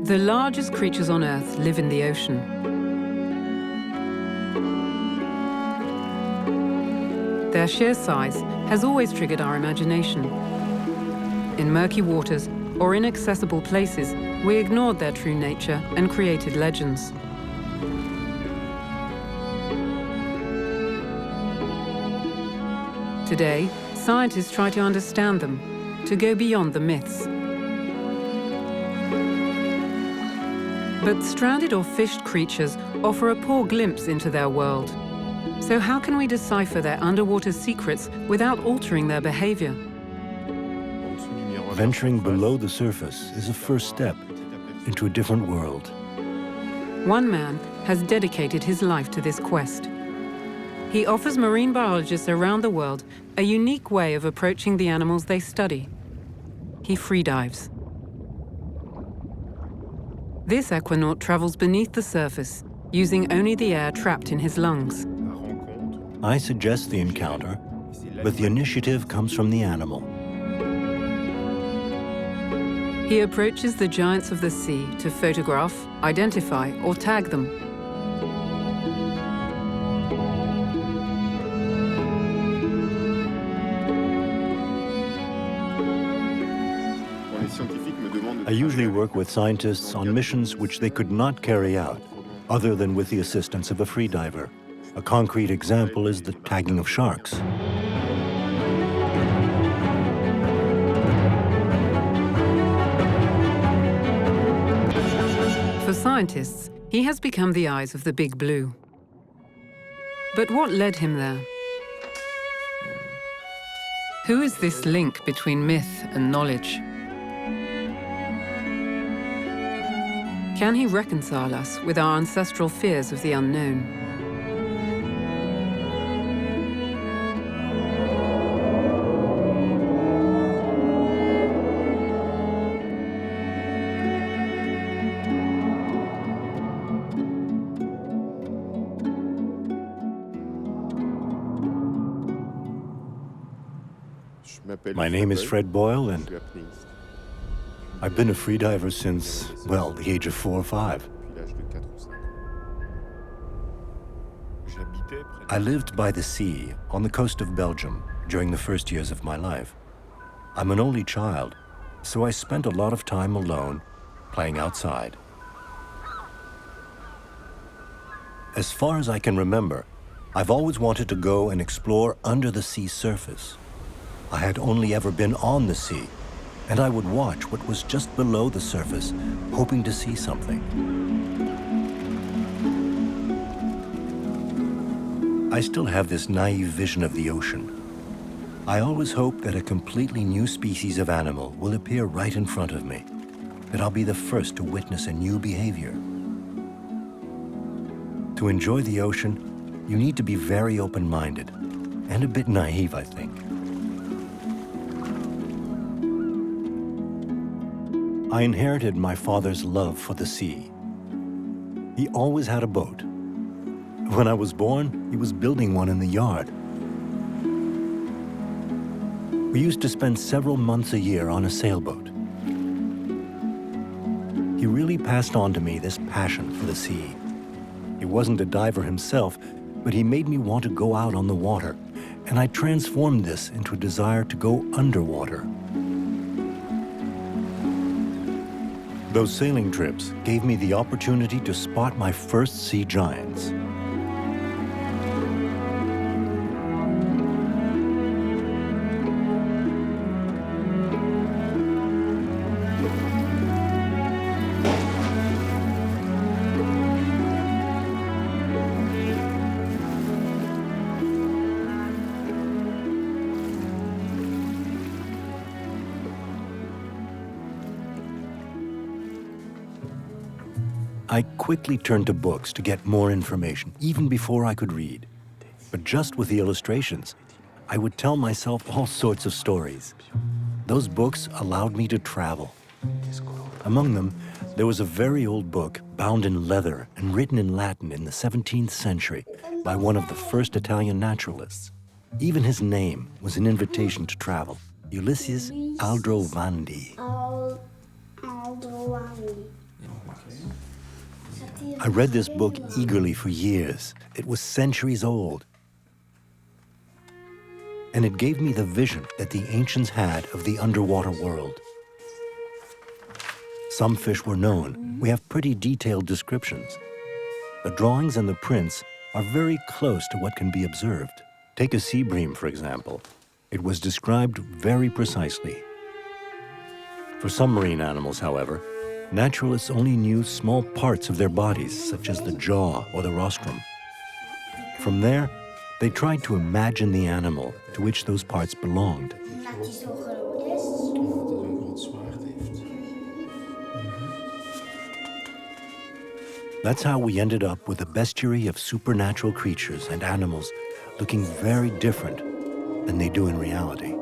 The largest creatures on Earth live in the ocean. Their sheer size has always triggered our imagination. In murky waters or inaccessible places, we ignored their true nature and created legends. Today, scientists try to understand them, to go beyond the myths. But stranded or fished creatures offer a poor glimpse into their world. So how can we decipher their underwater secrets without altering their behavior? Venturing below the surface is a first step into a different world. One man has dedicated his life to this quest. He offers marine biologists around the world a unique way of approaching the animals they study. He freedives. This aquanaut travels beneath the surface, using only the air trapped in his lungs. I suggest the encounter, but the initiative comes from the animal. He approaches the giants of the sea to photograph, identify, or tag them. I usually work with scientists on missions which they could not carry out, other than with the assistance of a freediver. A concrete example is the tagging of sharks. For scientists, he has become the eyes of the big blue. But what led him there? Who is this link between myth and knowledge? Can he reconcile us with our ancestral fears of the unknown? My name is Fred Buyle, and I've been a freediver since, well, the age of 4 or 5. I lived by the sea on the coast of Belgium during the first years of my life. I'm an only child, so I spent a lot of time alone, playing outside. As far as I can remember, I've always wanted to go and explore under the sea surface. I had only ever been on the sea, and I would watch what was just below the surface, hoping to see something. I still have this naive vision of the ocean. I always hope that a completely new species of animal will appear right in front of me, that I'll be the first to witness a new behavior. To enjoy the ocean, you need to be very open-minded, and a bit naive, I think. I inherited my father's love for the sea. He always had a boat. When I was born, he was building one in the yard. We used to spend several months a year on a sailboat. He really passed on to me this passion for the sea. He wasn't a diver himself, but he made me want to go out on the water, and I transformed this into a desire to go underwater. Those sailing trips gave me the opportunity to spot my first sea giants. I quickly turned to books to get more information, even before I could read. But just with the illustrations, I would tell myself all sorts of stories. Those books allowed me to travel. Among them, there was a very old book bound in leather and written in Latin in the 17th century by one of the first Italian naturalists. Even his name was an invitation to travel, Ulysses Aldrovandi. I read this book eagerly for years. It was centuries old. And it gave me the vision that the ancients had of the underwater world. Some fish were known. We have pretty detailed descriptions. The drawings and the prints are very close to what can be observed. Take a sea bream, for example. It was described very precisely. For some marine animals, however, naturalists only knew small parts of their bodies, such as the jaw or the rostrum. From there, they tried to imagine the animal to which those parts belonged. That's how we ended up with a bestiary of supernatural creatures and animals looking very different than they do in reality.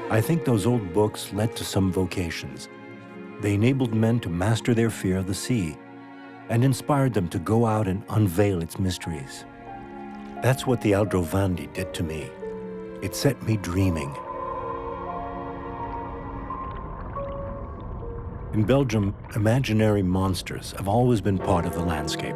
I think those old books led to some vocations. They enabled men to master their fear of the sea and inspired them to go out and unveil its mysteries. That's what the Aldrovandi did to me. It set me dreaming. In Belgium, imaginary monsters have always been part of the landscape.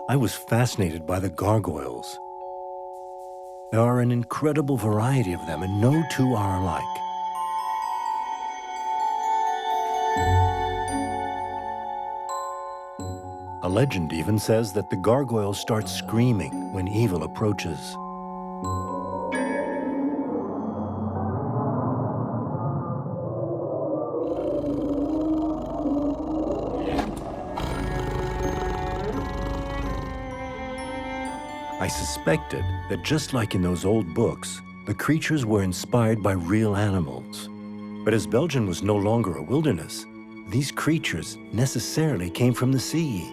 I was fascinated by the gargoyles. There are an incredible variety of them, and no two are alike. A legend even says that the gargoyles start screaming when evil approaches. I suspected that just like in those old books, the creatures were inspired by real animals. But as Belgium was no longer a wilderness, these creatures necessarily came from the sea.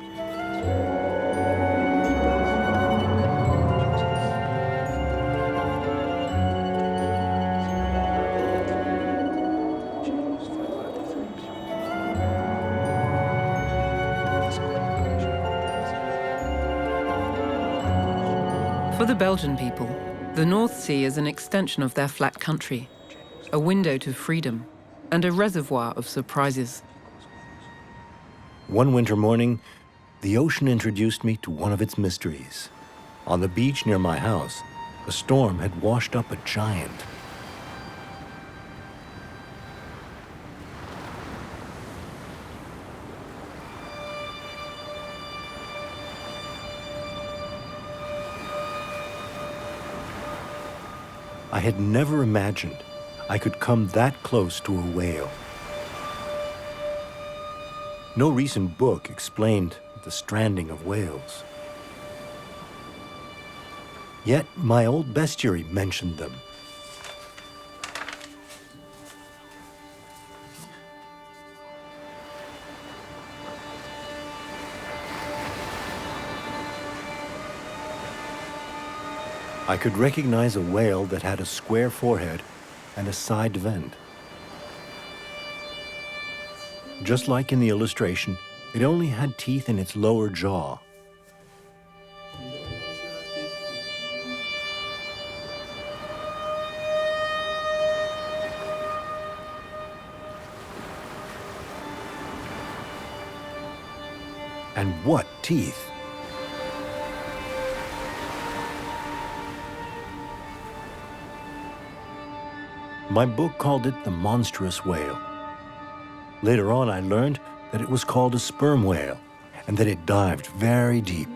For the Belgian people, the North Sea is an extension of their flat country, a window to freedom, and a reservoir of surprises. One winter morning, the ocean introduced me to one of its mysteries. On the beach near my house, a storm had washed up a giant. I had never imagined I could come that close to a whale. No recent book explained the stranding of whales. Yet my old bestiary mentioned them. I could recognize a whale that had a square forehead and a side vent. Just like in the illustration, it only had teeth in its lower jaw. And what teeth! My book called it the Monsterous Whale. Later on, I learned that it was called a sperm whale and that it dived very deep.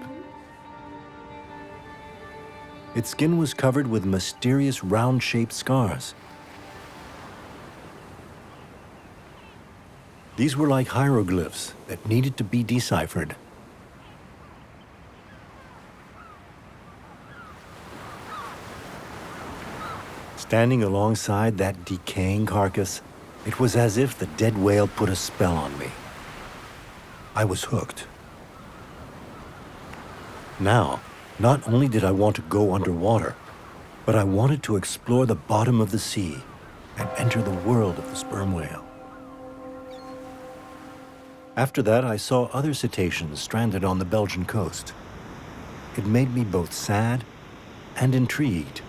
Its skin was covered with mysterious round-shaped scars. These were like hieroglyphs that needed to be deciphered. Standing alongside that decaying carcass, it was as if the dead whale put a spell on me. I was hooked. Now, not only did I want to go underwater, But I wanted to explore the bottom of the sea and enter the world of the sperm whale. After that, I saw other cetaceans stranded on the Belgian coast. It made me both sad and intrigued.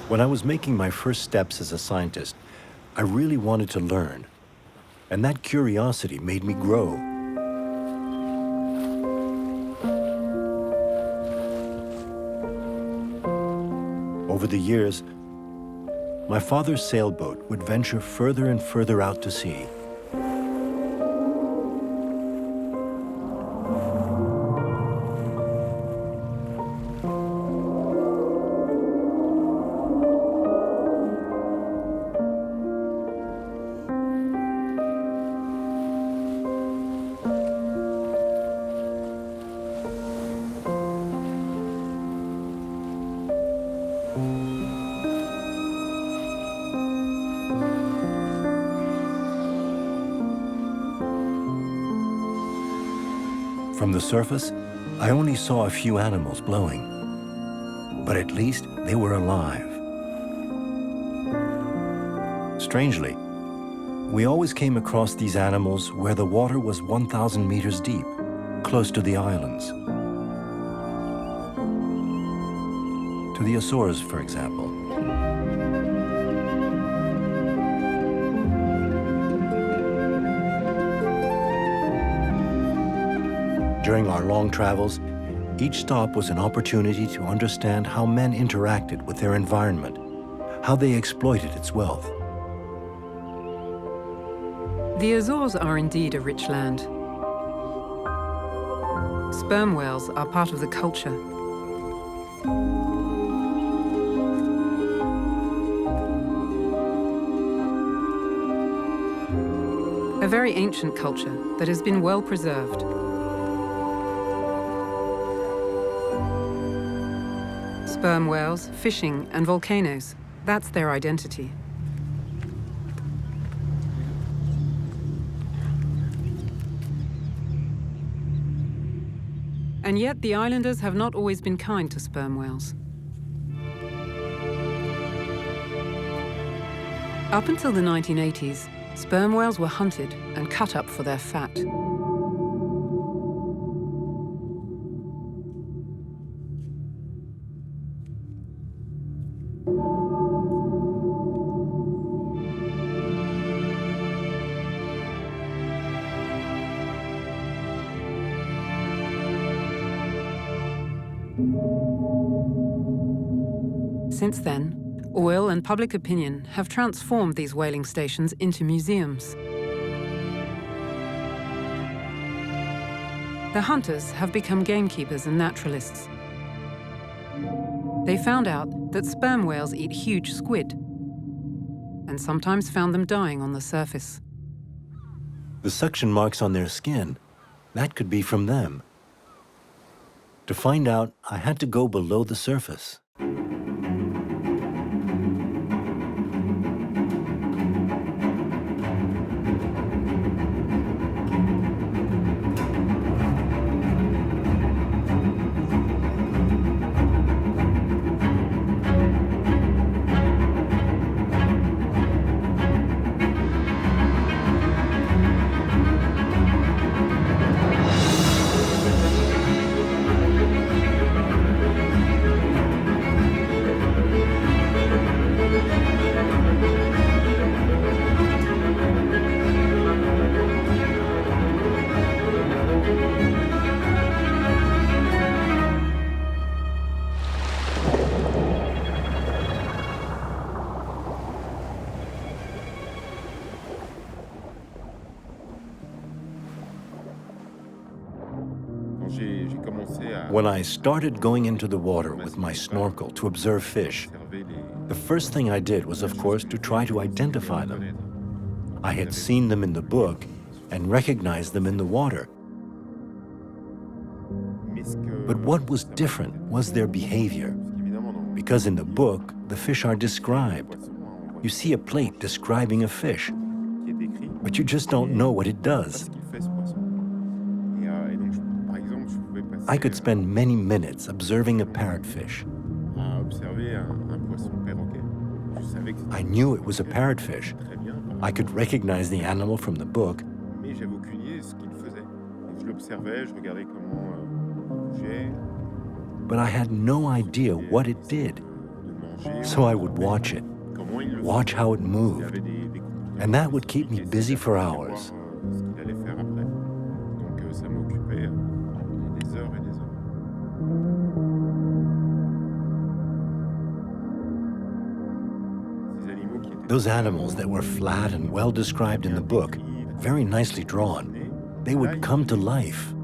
When I was making my first steps as a scientist, I really wanted to learn, and that curiosity made me grow. Over the years, my father's sailboat would venture further and further out to sea. From the surface, I only saw a few animals blowing, but at least they were alive. Strangely, we always came across these animals where the water was 1,000 meters deep, close to the islands. To the Azores, for example. During our long travels, each stop was an opportunity to understand how men interacted with their environment, how they exploited its wealth. The Azores are indeed a rich land. Sperm whales are part of the culture. A very ancient culture that has been well preserved. Sperm whales, fishing, and volcanoes, that's their identity. And yet the islanders have not always been kind to sperm whales. Up until the 1980s, sperm whales were hunted and cut up for their fat. Since then, oil and public opinion have transformed these whaling stations into museums. The hunters have become gamekeepers and naturalists. They found out that sperm whales eat huge squid, and sometimes found them dying on the surface. The suction marks on their skin, that could be from them. To find out, I had to go below the surface. When I started going into the water with my snorkel to observe fish, the first thing I did was, of course, to try to identify them. I had seen them in the book and recognized them in the water. But what was different was their behavior. Because in the book, the fish are described. You see a plate describing a fish, but you just don't know what it does. I could spend many minutes observing a parrotfish. À observer un poisson perroquet. Je savais que I knew it was a parrotfish. très bien, I could recognize the animal from the book, mais j'avais aucune idée de ce qu'il faisait. Donc je l'observais, je regardais comment il bougeait, but I had no idea what it did. de manger. So I would watch it, Comment il le watch how it faisait. Il moved, avait des comportements and that would keep me spécifiques et busy c'était for à moi de hours. voir, ce qu'il allait faire après. Donc ça m'occupait pendant des heures et des heures. Ces animaux qui étaient Those animals that were flat and well described in the book, very nicely drawn, they would come to life.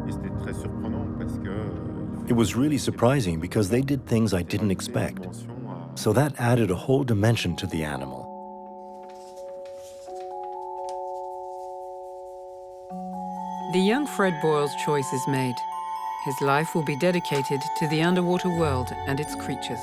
Et c'était très surprenant parce que It was really surprising because they did things I didn't expect. So that added a whole dimension to the animal. The young Fred Buyle's choice is made. His life will be dedicated to the underwater world and its creatures.